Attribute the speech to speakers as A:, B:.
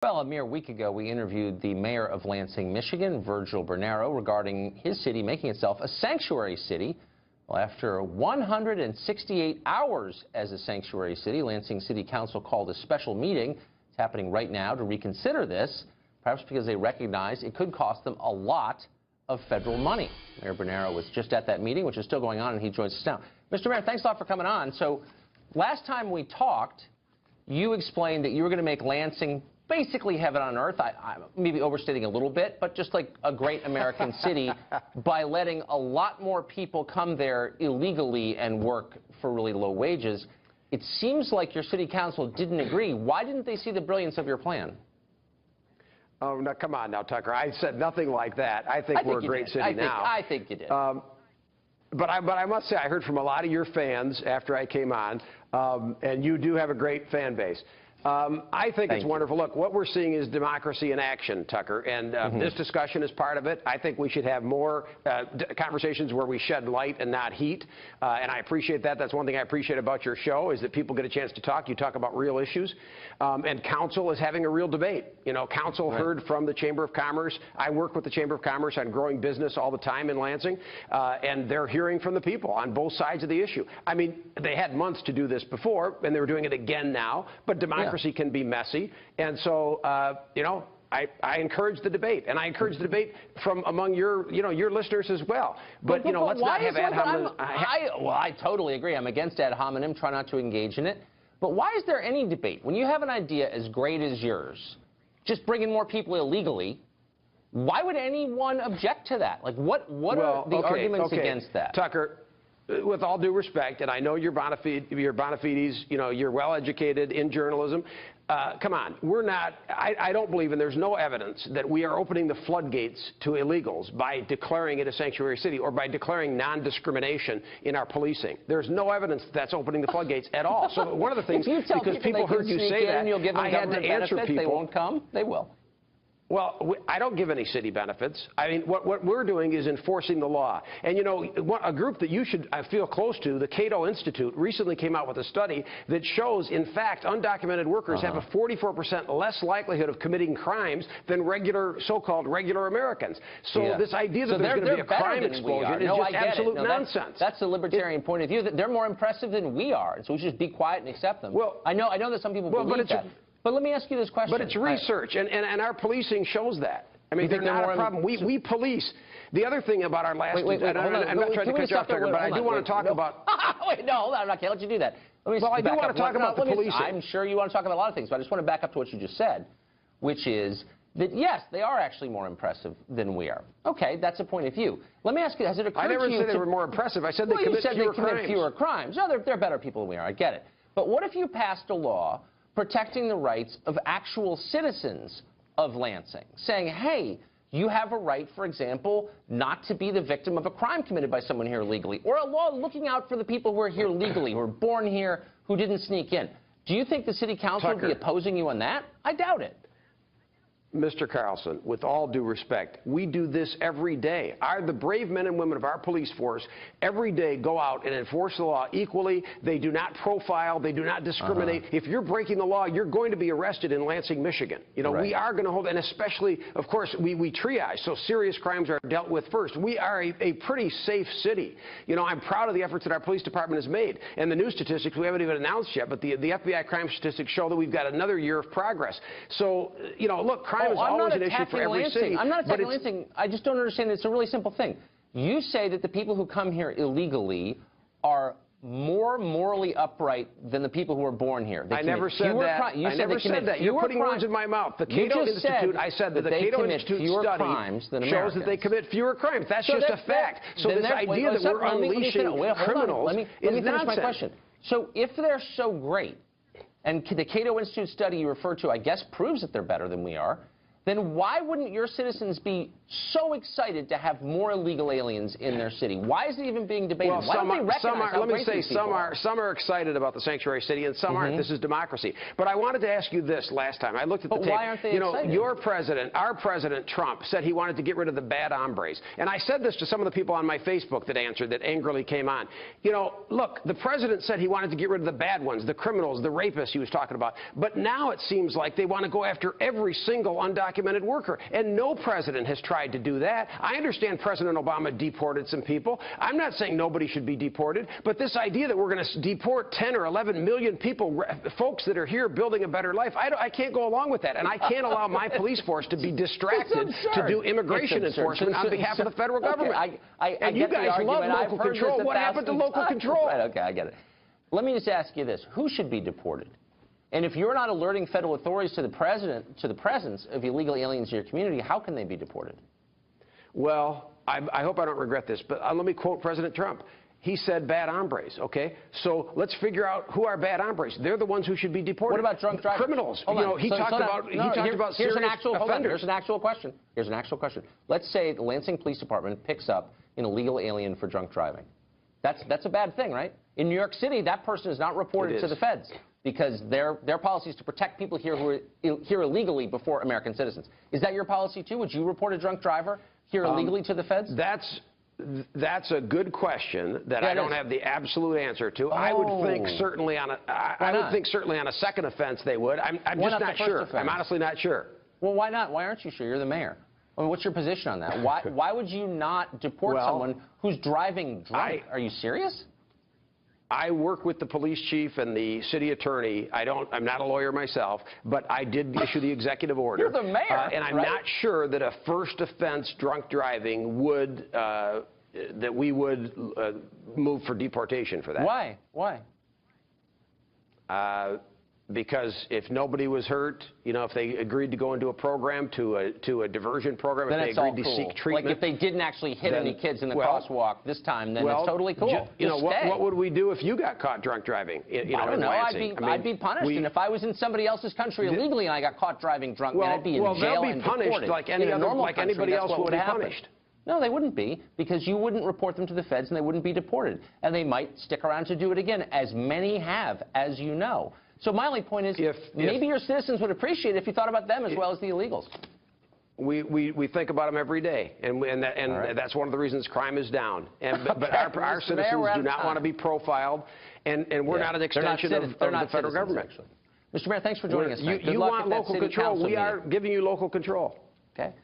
A: Well, a mere week ago, we interviewed the mayor of Lansing, Michigan, Virgil Bernero, regarding his city making itself a sanctuary city. Well, after 168 hours as a sanctuary city, Lansing City Council called a special meeting. It's happening right now to reconsider this, perhaps because they recognize it could cost them a lot of federal money. Mayor Bernero was just at that meeting, which is still going on, and he joins us now. Mr. Mayor, thanks a lot for coming on. So last time we talked, you explained that you were going to make Lansing basically heaven on earth. I'm maybe overstating a little bit, but just like a great American city by letting a lot more people come there illegally and work for really low wages. It seems like your city council didn't agree. Why didn't they see the brilliance of your plan?
B: Oh, no, come on now, Tucker. I said nothing like that. I think we're a great city now.
A: I think you did.
B: But I must say, I heard from a lot of your fans after I came on, and you do have a great fan base. I think it's wonderful. Look, what we're seeing is democracy in action, Tucker, and this discussion is part of it. I think we should have more conversations where we shed light and not heat, and I appreciate that. That's one thing I appreciate about your show is that people get a chance to talk. You talk about real issues, and council is having a real debate. You know, council heard from the Chamber of Commerce. I work with the Chamber of Commerce on growing business all the time in Lansing, and they're hearing from the people on both sides of the issue. I mean, they had months to do this before, and they were doing it again now, but democracy can be messy, and so you know, I encourage the debate, and I encourage the debate from among your your listeners as well. But you know, let's not have ad hominem.
A: Well, I totally agree. I'm against ad hominem. Try not to engage in it. But why is there any debate when you have an idea as great as yours, just bringing more people illegally? Why would anyone object to that? Like, what are the arguments against that?
B: Tucker, with all due respect, and I know you're bona fides, you know, you're well-educated in journalism. Come on, we're not, I don't believe, and there's no evidence that we are opening the floodgates to illegals by declaring it a sanctuary city or by declaring non-discrimination in our policing. There's no evidence that that's opening the floodgates at all. So one of the things, because people heard you say that, I had to answer people.
A: They won't come, they will.
B: Well, I don't give any city benefits. I mean, what we're doing is enforcing the law. And, you know, a group that you should feel close to, the Cato Institute, recently came out with a study that shows, in fact, undocumented workers have a 44% less likelihood of committing crimes than so-called regular Americans. So this idea that there's going to be a crime explosion is just absolute nonsense.
A: That's the libertarian point of view. That they're more impressive than we are, and so we should just be quiet and accept them. Well, I know that some people believe that. But let me ask you this question.
B: But it's research, and our policing shows that. I mean, they're not a problem. We police. The other thing about our last...
A: Wait, hold on.
B: I'm not trying to cut you off, Tucker, but I do want to talk about...
A: Wait, no, hold on. I can't let you do that.
B: Well, I do want to talk about the policing.
A: I'm sure you want to talk about a lot of things, but I just want to back up to what you just said, which is that, yes, they are actually more impressive than we are. Okay, that's a point of view. Let me ask you, has it occurred to you...
B: I never said they were more impressive. I said they commit
A: fewer crimes. No, they're better people than we are. I get it. But what if you passed a law protecting the rights of actual citizens of Lansing, saying, hey, you have a right, for example, not to be the victim of a crime committed by someone here legally, or a law looking out for the people who are here legally, who are born here, who didn't sneak in. Do you think the city council would be opposing you on that? I doubt it.
B: Mr. Carlson, with all due respect, we do this every day. The brave men and women of our police force every day go out and enforce the law equally. They do not profile. They do not discriminate. If you're breaking the law, you're going to be arrested in Lansing, Michigan. You know, we are going to hold, and especially, of course, we triage, so serious crimes are dealt with first. We are a pretty safe city. You know, I'm proud of the efforts that our police department has made. And the new statistics, we haven't even announced yet, but the FBI crime statistics show that we've got another year of progress. So, you know, look, crime is always an issue for every city.
A: I'm not attacking Lansing. I just don't understand. It's a really simple thing. You say that the people who come here illegally are more morally upright than the people who are born here.
B: I never said that. I never said that. You're putting words in my mouth. The Cato Institute, I said that the Cato Institute study shows that they commit fewer crimes. That's just a fact. So this idea that we're unleashing criminals is nonsense.
A: My question. So if they're so great, and the Cato Institute study you refer to, I guess, proves that they're better than we are, then why wouldn't your citizens be so excited to have more illegal aliens in their city? Why is it even being debated?
B: Well,
A: why don't they recognize how great these people are?
B: some are excited about the sanctuary city and some aren't. This is democracy. But I wanted to ask you this last time. I looked at the tape.
A: Why aren't they excited?
B: Your president, our President Trump, said he wanted to get rid of the bad hombres. And I said this to some of the people on my Facebook that answered, that angrily came on. Look, the president said he wanted to get rid of the bad ones, the criminals, the rapists he was talking about. But now it seems like they want to go after every single undocumented worker. And no president has tried to do that. I understand President Obama deported some people. I'm not saying nobody should be deported, but this idea that we're going to deport 10 or 11 million people, folks that are here building a better life, I can't go along with that. And I can't allow my police force to be distracted to do immigration enforcement on behalf of the federal government.
A: And
B: you guys love local control. What happened to local control?
A: Right, okay, I get it. Let me just ask you this. Who should be deported? And if you're not alerting federal authorities to the presence of illegal aliens in your community, how can they be deported?
B: Well, I hope I don't regret this, but let me quote President Trump. He said bad hombres, okay? So let's figure out who are bad hombres. They're the ones who should be deported.
A: What about drunk drivers?
B: Criminals. He talked about serious offenders.
A: Here's an actual question. Here's an actual question. Let's say the Lansing Police Department picks up an illegal alien for drunk driving. That's a bad thing, right? In New York City, that person is not reported to the feds because their policy is to protect people here who are here illegally before American citizens. Is that your policy too? Would you report a drunk driver here illegally to the feds?
B: That's a good question that I don't have the absolute answer to. I would think certainly on a second offense they would. I'm just not sure. I'm honestly not sure.
A: Well, why not? Why aren't you sure? You're the mayor. I mean, what's your position on that? Why would you not deport someone who's driving drunk? Are you serious?
B: I work with the police chief and the city attorney. I'm not a lawyer myself, but I did issue the executive order.
A: You're the mayor,
B: and I'm not sure that a first offense drunk driving would that we would move for deportation for that.
A: Why? Why?
B: Because if nobody was hurt, if they agreed to go into a program, to a diversion program,
A: then
B: if they agreed to seek treatment.
A: Like if they didn't actually hit any kids in the crosswalk this time, then it's totally cool.
B: What would we do if you got caught drunk driving?
A: I don't know. I'd be punished. And if I was in somebody else's country illegally and I got caught driving drunk, then I'd be in jail and deported.
B: They'll be punished like anybody else would be punished.
A: No, they wouldn't be, because you wouldn't report them to the feds and they wouldn't be deported. And they might stick around to do it again, as many have, as you know. So my only point is, maybe your citizens would appreciate it if you thought about them as well as the illegals.
B: We think about them every day, and that's one of the reasons crime is down. But our citizens do not want to be profiled, and we're not an extension of the federal government.
A: Mr. Mayor, thanks for joining us.
B: You want local control. We are giving you local control.
A: Okay.